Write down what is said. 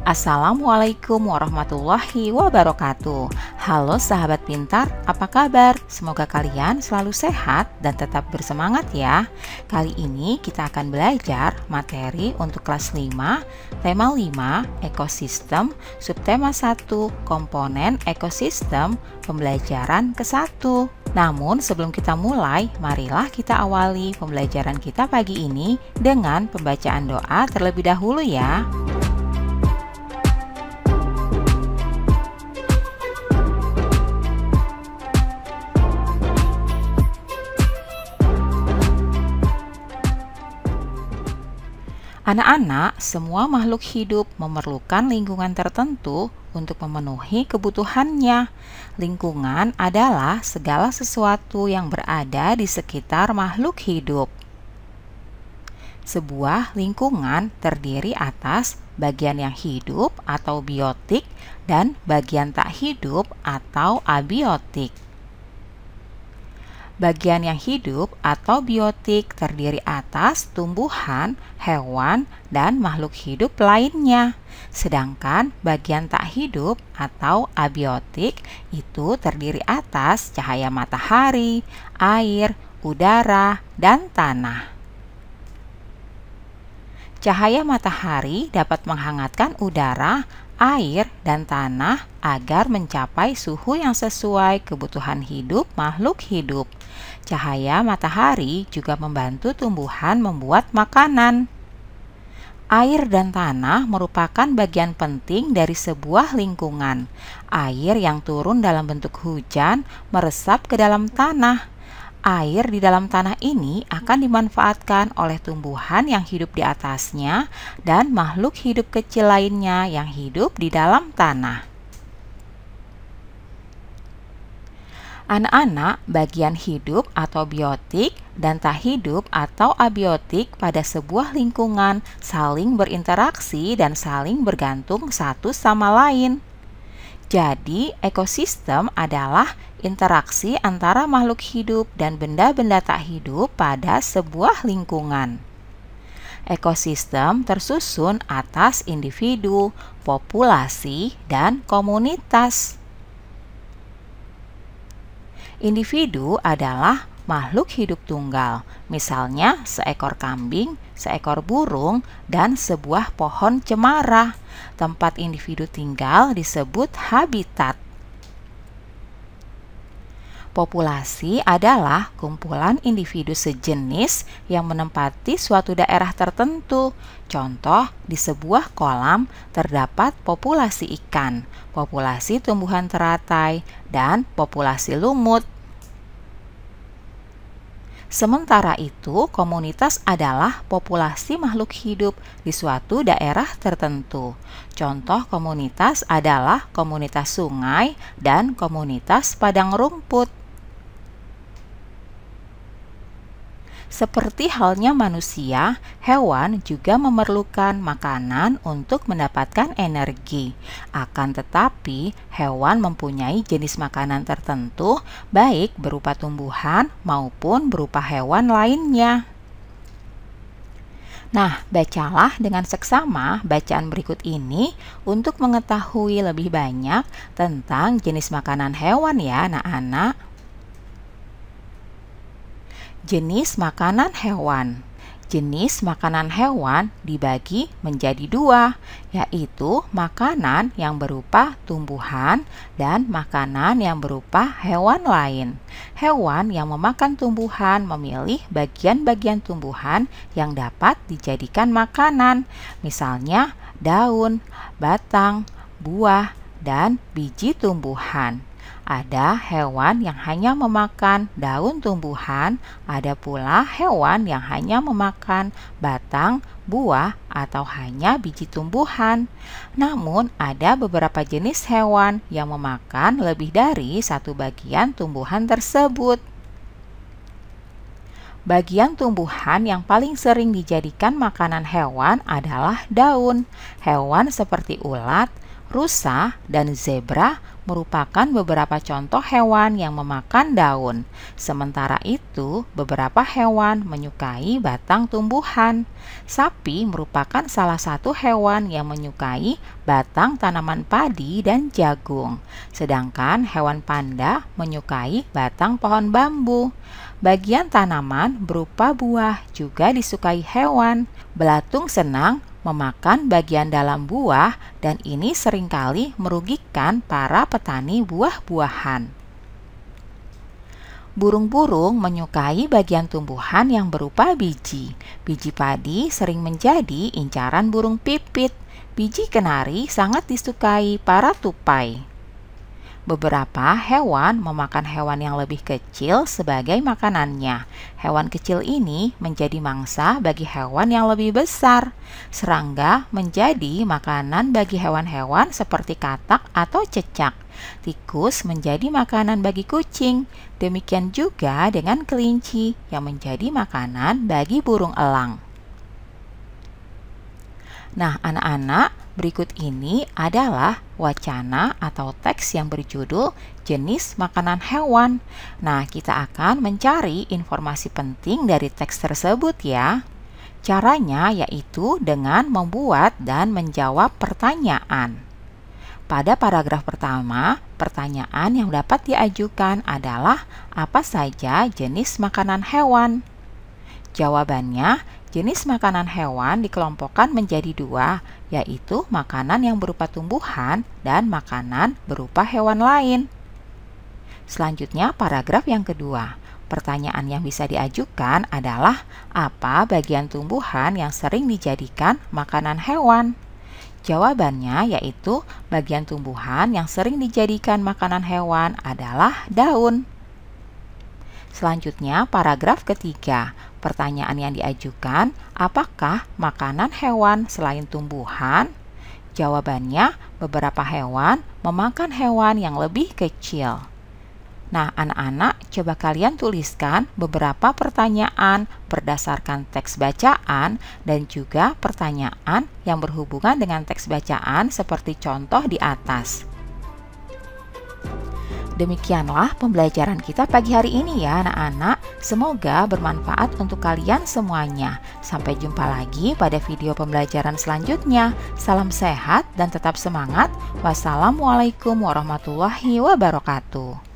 Assalamualaikum warahmatullahi wabarakatuh. Halo sahabat pintar, apa kabar? Semoga kalian selalu sehat dan tetap bersemangat ya. Kali ini kita akan belajar materi untuk kelas 5, tema 5, ekosistem, subtema 1, komponen ekosistem, pembelajaran ke-1. Namun sebelum kita mulai, marilah kita awali pembelajaran kita pagi ini dengan pembacaan doa terlebih dahulu ya. Anak-anak, semua makhluk hidup memerlukan lingkungan tertentu untuk memenuhi kebutuhannya. Lingkungan adalah segala sesuatu yang berada di sekitar makhluk hidup. Sebuah lingkungan terdiri atas bagian yang hidup atau biotik dan bagian tak hidup atau abiotik. Bagian yang hidup atau biotik terdiri atas tumbuhan, hewan, dan makhluk hidup lainnya. Sedangkan bagian tak hidup atau abiotik itu terdiri atas cahaya matahari, air, udara, dan tanah. Cahaya matahari dapat menghangatkan udara, air, dan tanah agar mencapai suhu yang sesuai kebutuhan hidup makhluk hidup. Cahaya matahari juga membantu tumbuhan membuat makanan. Air dan tanah merupakan bagian penting dari sebuah lingkungan. Air yang turun dalam bentuk hujan meresap ke dalam tanah. Air di dalam tanah ini akan dimanfaatkan oleh tumbuhan yang hidup di atasnya dan makhluk hidup kecil lainnya yang hidup di dalam tanah. Anak-anak, bagian hidup atau biotik dan tak hidup atau abiotik pada sebuah lingkungan saling berinteraksi dan saling bergantung satu sama lain. Jadi, ekosistem adalah interaksi antara makhluk hidup dan benda-benda tak hidup pada sebuah lingkungan. Ekosistem tersusun atas individu, populasi, dan komunitas. Individu adalah makhluk hidup tunggal, misalnya seekor kambing, seekor burung, dan sebuah pohon cemara. Tempat individu tinggal disebut habitat. Populasi adalah kumpulan individu sejenis yang menempati suatu daerah tertentu. Contoh, di sebuah kolam terdapat populasi ikan, populasi tumbuhan teratai, dan populasi lumut. Sementara itu, komunitas adalah populasi makhluk hidup di suatu daerah tertentu. Contoh komunitas adalah komunitas sungai dan komunitas padang rumput. Seperti halnya manusia, hewan juga memerlukan makanan untuk mendapatkan energi. Akan tetapi, hewan mempunyai jenis makanan tertentu, baik berupa tumbuhan maupun berupa hewan lainnya. Nah, bacalah dengan seksama bacaan berikut ini untuk mengetahui lebih banyak tentang jenis makanan hewan ya, anak-anak. Jenis makanan hewan. Jenis makanan hewan dibagi menjadi dua, yaitu makanan yang berupa tumbuhan dan makanan yang berupa hewan lain. Hewan yang memakan tumbuhan memilih bagian-bagian tumbuhan yang dapat dijadikan makanan, misalnya daun, batang, buah, dan biji tumbuhan. Ada hewan yang hanya memakan daun tumbuhan, ada pula hewan yang hanya memakan batang, buah, atau hanya biji tumbuhan. Namun, ada beberapa jenis hewan yang memakan lebih dari satu bagian tumbuhan tersebut. Bagian tumbuhan yang paling sering dijadikan makanan hewan adalah daun. Hewan seperti ulat, Rusa dan zebra merupakan beberapa contoh hewan yang memakan daun. Sementara itu, beberapa hewan menyukai batang tumbuhan. Sapi merupakan salah satu hewan yang menyukai batang tanaman padi dan jagung. Sedangkan hewan panda menyukai batang pohon bambu. Bagian tanaman berupa buah juga disukai hewan. Belatung senang memakan bagian dalam buah dan ini seringkali merugikan para petani buah-buahan. Burung-burung menyukai bagian tumbuhan yang berupa biji. Biji padi sering menjadi incaran burung pipit. Biji kenari sangat disukai para tupai. Beberapa hewan memakan hewan yang lebih kecil sebagai makanannya. Hewan kecil ini menjadi mangsa bagi hewan yang lebih besar. Serangga menjadi makanan bagi hewan-hewan seperti katak atau cecak. Tikus menjadi makanan bagi kucing. Demikian juga dengan kelinci yang menjadi makanan bagi burung elang. Nah, anak-anak, berikut ini adalah wacana atau teks yang berjudul jenis makanan hewan. Nah, kita akan mencari informasi penting dari teks tersebut ya. Caranya yaitu dengan membuat dan menjawab pertanyaan. Pada paragraf pertama, pertanyaan yang dapat diajukan adalah apa saja jenis makanan hewan? Jawabannya, jenis makanan hewan dikelompokkan menjadi dua, yaitu makanan yang berupa tumbuhan dan makanan berupa hewan lain. Selanjutnya, paragraf yang kedua. Pertanyaan yang bisa diajukan adalah apa bagian tumbuhan yang sering dijadikan makanan hewan? Jawabannya yaitu bagian tumbuhan yang sering dijadikan makanan hewan adalah daun. Selanjutnya, paragraf ketiga. Pertanyaan yang diajukan, apakah makanan hewan selain tumbuhan? Jawabannya, beberapa hewan memakan hewan yang lebih kecil. Nah, anak-anak, coba kalian tuliskan beberapa pertanyaan berdasarkan teks bacaan dan juga pertanyaan yang berhubungan dengan teks bacaan seperti contoh di atas. Demikianlah pembelajaran kita pagi hari ini ya anak-anak. Semoga bermanfaat untuk kalian semuanya. Sampai jumpa lagi pada video pembelajaran selanjutnya. Salam sehat dan tetap semangat. Wassalamualaikum warahmatullahi wabarakatuh.